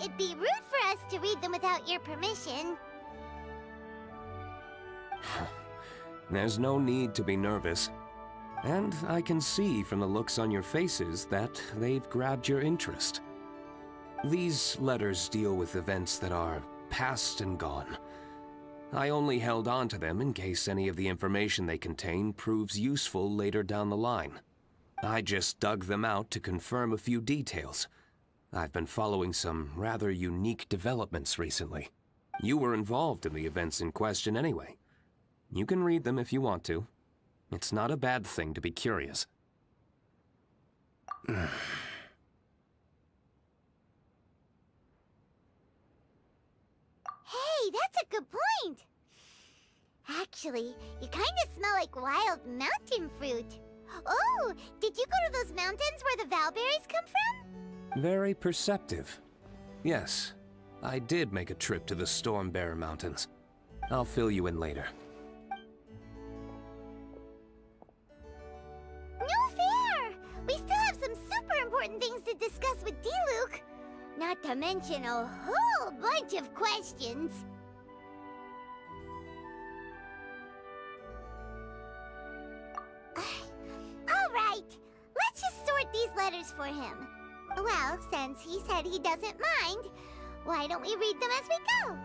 it'd be rude for us to read them without your permission. There's no need to be nervous. And I can see from the looks on your faces that they've grabbed your interest. These letters deal with events that are past and gone. I only held on to them in case any of the information they contain proves useful later down the line. I just dug them out to confirm a few details. I've been following some rather unique developments recently. You were involved in the events in question anyway. You can read them if you want to. It's not a bad thing to be curious. Hey, that's a good point. Actually, you kind of smell like wild mountain fruit. Oh, did you go to those mountains where the valberries come from? Very perceptive. Yes, I did make a trip to the Stormbearer Mountains. I'll fill you in later. No fair! We still have some super important things to discuss with D-Luke. Not to mention a whole bunch of questions. All right, let's just sort these letters for him. Well, since he said he doesn't mind, why don't we read them as we go?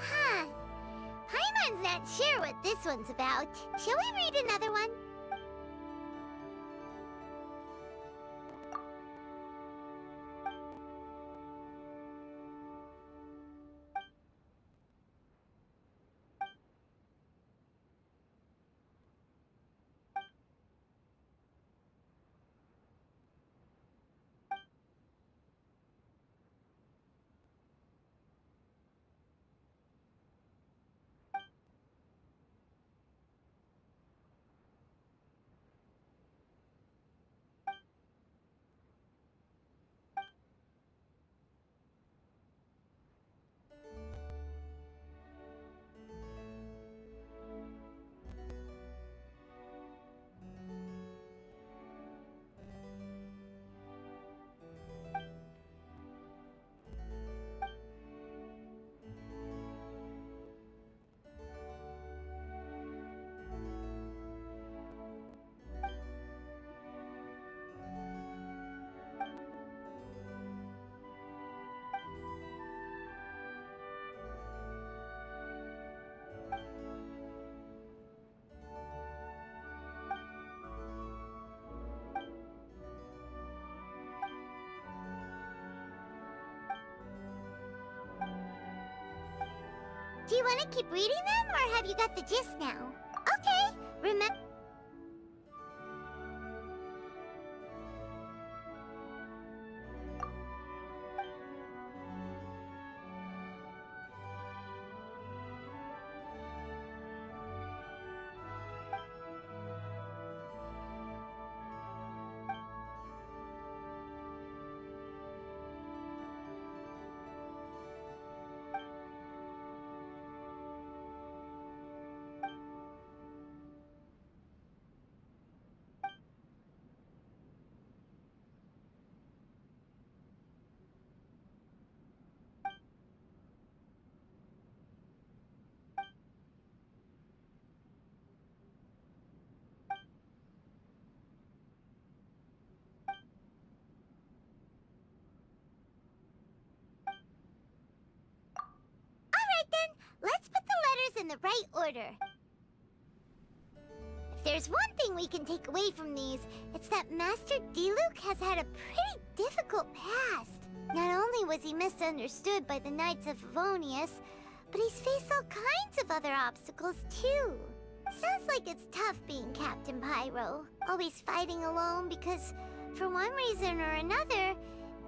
Huh. Paimon's not sure what this one's about. Shall we read another one? Do you want to keep reading them, or have you got the gist now? Okay, remember... Let's put the letters in the right order. If there's one thing we can take away from these, it's that Master D-Luke has had a pretty difficult past. Not only was he misunderstood by the Knights of Favonius, but he's faced all kinds of other obstacles too. Sounds like it's tough being Captain Pyro, always fighting alone because, for one reason or another,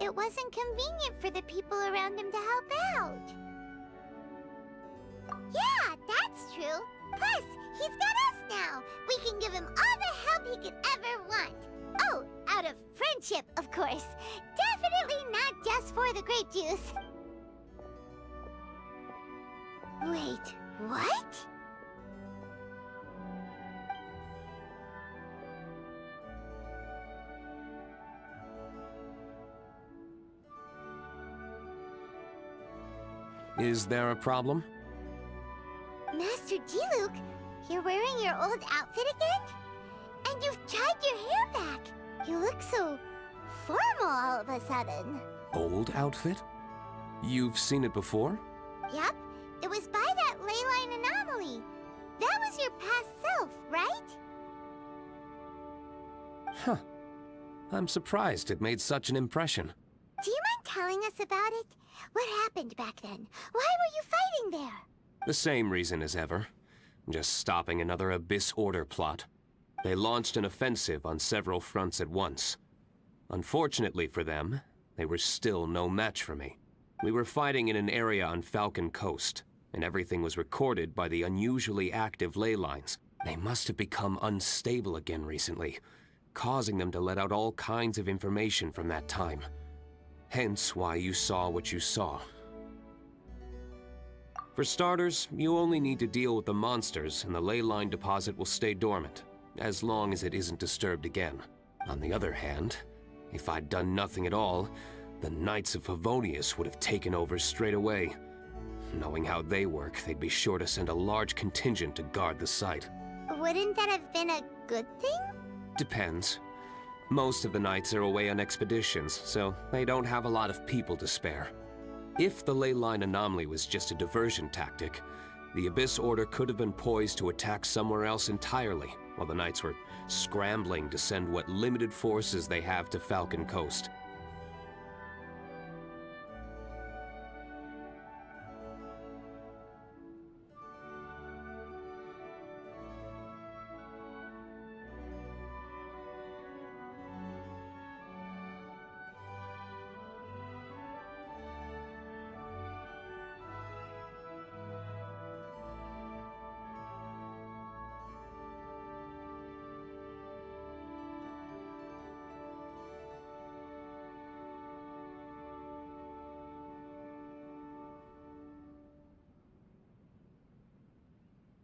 it wasn't convenient for the people around him to help out. Yeah, that's true. Plus, he's got us now. We can give him all the help he could ever want. Oh, out of friendship, of course. Definitely not just for the grape juice. Wait, what? Is there a problem? Master Diluc, you're wearing your old outfit again? And you've tied your hair back. You look so formal all of a sudden. Old outfit? You've seen it before? Yep, it was by that ley line anomaly. That was your past self, right? Huh. I'm surprised it made such an impression. Do you mind telling us about it? What happened back then? Why were you fighting there? The same reason as ever. Just stopping another Abyss Order plot. They launched an offensive on several fronts at once. Unfortunately for them, they were still no match for me. We were fighting in an area on Falcon Coast, and everything was recorded by the unusually active ley lines. They must have become unstable again recently, causing them to let out all kinds of information from that time. Hence why you saw what you saw. For starters, you only need to deal with the monsters and the ley line deposit will stay dormant, as long as it isn't disturbed again. On the other hand, if I'd done nothing at all, the Knights of Favonius would have taken over straight away. Knowing how they work, they'd be sure to send a large contingent to guard the site. Wouldn't that have been a good thing? Depends. Most of the Knights are away on expeditions, so they don't have a lot of people to spare. If the ley line anomaly was just a diversion tactic, the Abyss Order could have been poised to attack somewhere else entirely, while the Knights were scrambling to send what limited forces they have to Falcon Coast.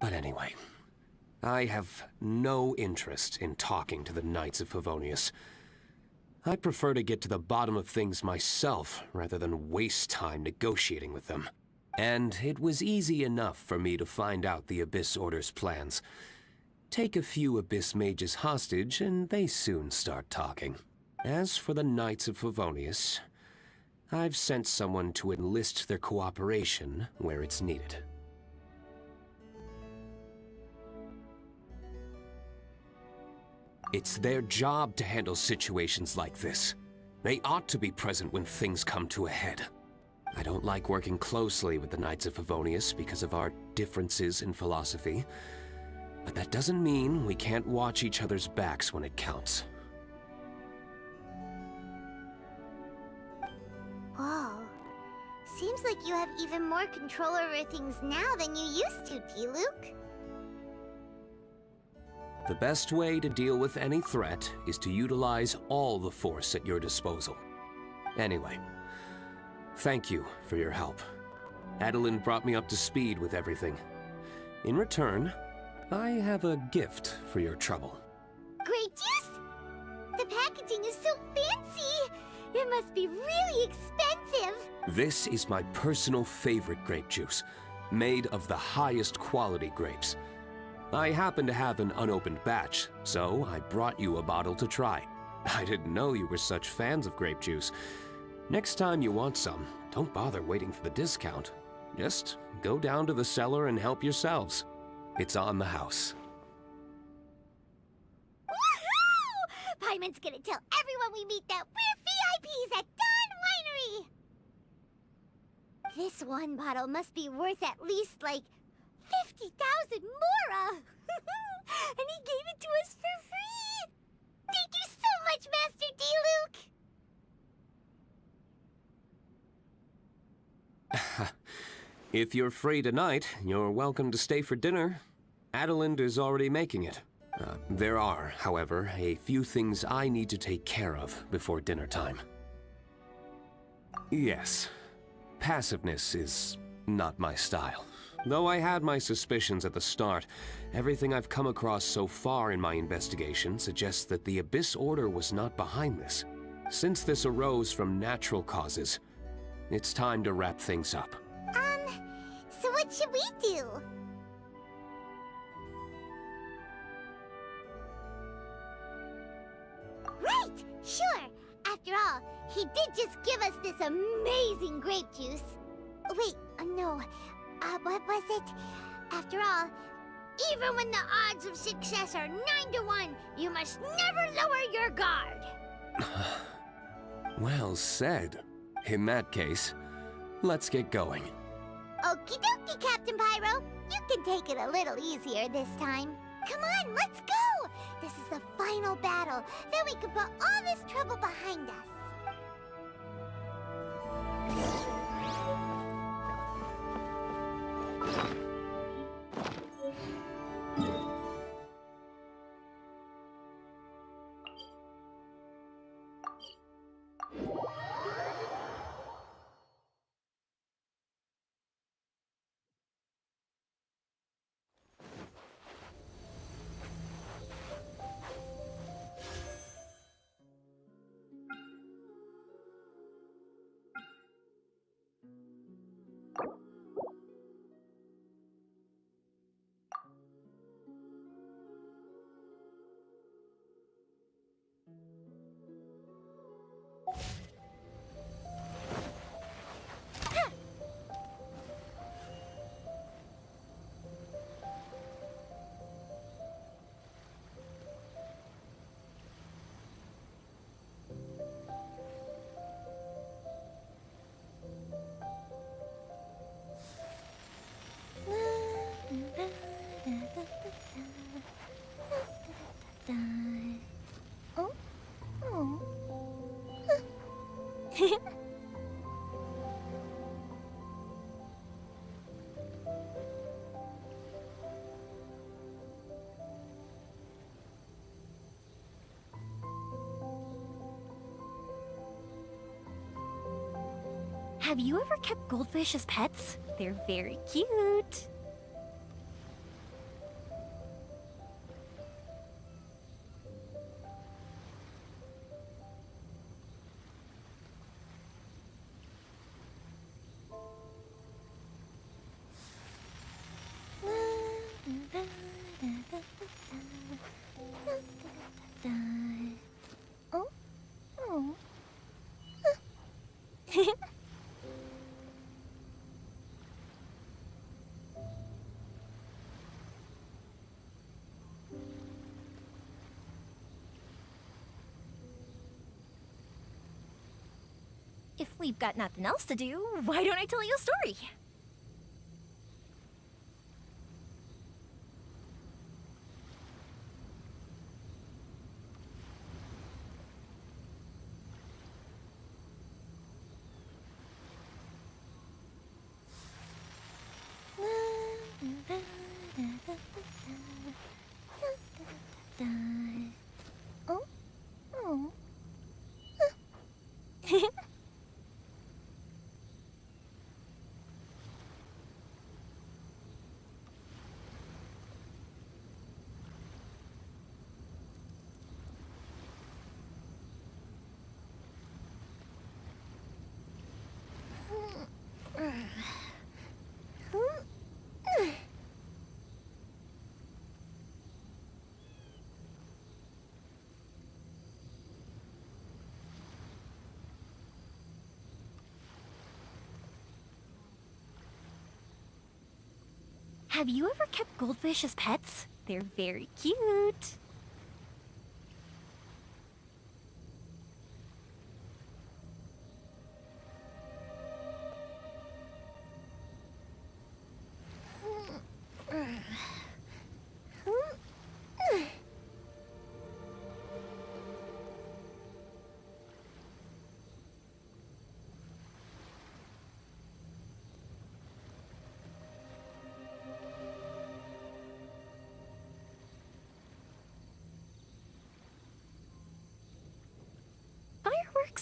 But anyway, I have no interest in talking to the Knights of Favonius. I prefer to get to the bottom of things myself, rather than waste time negotiating with them. And it was easy enough for me to find out the Abyss Order's plans. Take a few Abyss mages hostage, and they soon start talking. As for the Knights of Favonius, I've sent someone to enlist their cooperation where it's needed. It's their job to handle situations like this. They ought to be present when things come to a head. I don't like working closely with the Knights of Favonius because of our differences in philosophy, but that doesn't mean we can't watch each other's backs when it counts. Whoa. Seems like you have even more control over things now than you used to, Diluc. The best way to deal with any threat is to utilize all the force at your disposal. Anyway, thank you for your help. Adeline brought me up to speed with everything. In return, I have a gift for your trouble. Grape juice? The packaging is so fancy! It must be really expensive! This is my personal favorite grape juice, made of the highest quality grapes. I happen to have an unopened batch, so I brought you a bottle to try. I didn't know you were such fans of grape juice. Next time you want some, don't bother waiting for the discount. Just go down to the cellar and help yourselves. It's on the house. Woohoo! Paimon's gonna tell everyone we meet that we're VIPs at Dawn Winery! This one bottle must be worth at least, like, 50,000 mora! And he gave it to us for free! Thank you so much, Master Diluc! If you're free tonight, you're welcome to stay for dinner. Adeline is already making it. There are, however, a few things I need to take care of before dinner time. Yes, passiveness is not my style. Though I had my suspicions at the start, everything I've come across so far in my investigation suggests that the Abyss Order was not behind this. Since this arose from natural causes, it's time to wrap things up. So what should we do? Right! Sure! After all, he did just give us this amazing grape juice. Wait, no. What was it? After all, even when the odds of success are 9 to 1, you must never lower your guard. Well said. In that case, let's get going. Okie dokie, Captain Pyro. You can take it a little easier this time. Come on, let's go! This is the final battle. Then we can put all this trouble behind us. Oh? Oh. Have you ever kept goldfish as pets? They're very cute. Oh? Oh. If we've got nothing else to do, why don't I tell you a story? Oh? Oh. Have you ever kept goldfish as pets? They're very cute.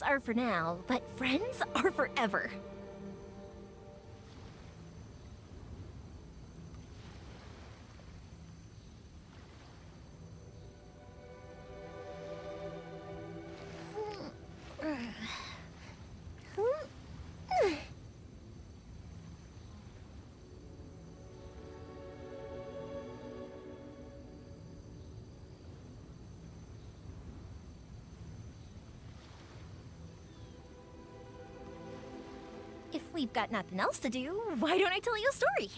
Gifts are for now, but friends are forever. If we've got nothing else to do, why don't I tell you a story?